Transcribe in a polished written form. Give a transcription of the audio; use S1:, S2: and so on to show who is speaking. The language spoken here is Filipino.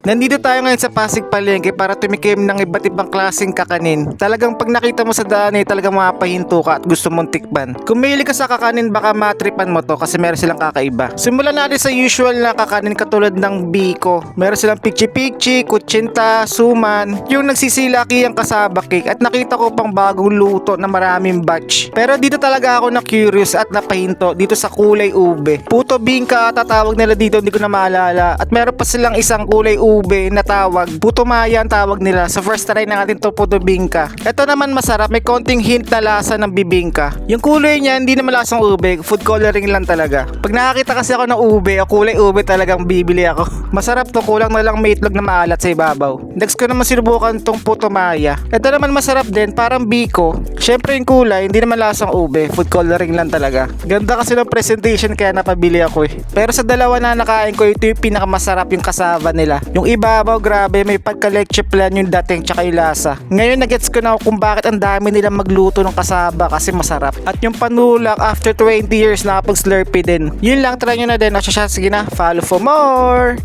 S1: Nandito tayo ngayon sa Pasig Palengke para tumikim ng iba't ibang klaseng kakanin. Talagang pag nakita mo sa daan talagang mapahinto ka at gusto mong tikman. Kung mahilig ka sa kakanin baka matripan mo to kasi meron silang kakaiba. Simulan natin sa usual na kakanin katulad ng biko. Meron silang pikchi-pikchi, kutsinta, suman, yung nagsisilaki ang kasaba cake at nakita ko pang bagong luto na maraming batch. Pero dito talaga ako na curious at napahinto dito sa kulay ube. Puto bingka tatawag nila dito, hindi ko na maalala. At meron pa silang isang kulay ube na tawag puto maya ang tawag nila. So first try na natin to puto bingka. Ito naman masarap, may konting hint na lasa ng bibingka. Yung kulay niya hindi naman lasang ube, food coloring lang talaga. Pag nakakita kasi ako ng ube o kulay ube talagang bibili ako. Masarap to, kulang na lang may itlog na maalat sa ibabaw. Next ko naman sinubukan tong puto maya. Ito naman masarap din, parang biko. Syempre yung kulay hindi naman lasang ube, food coloring lang talaga. Ganda kasi ng presentation kaya napabili ako eh. Pero sa dalawa na nakain ko, ito yung pinakamasarap yung kasava nila. Yung ibabaw grabe, may pagka-leche plan yung dating tsaka yung lasa. Ngayon nagets ko na kung bakit ang dami nilang magluto ng kasaba kasi masarap. At yung panulak after 20 years nakapag-slurpee din. Yun lang, try nyo na din. O siya, sige na, follow for more!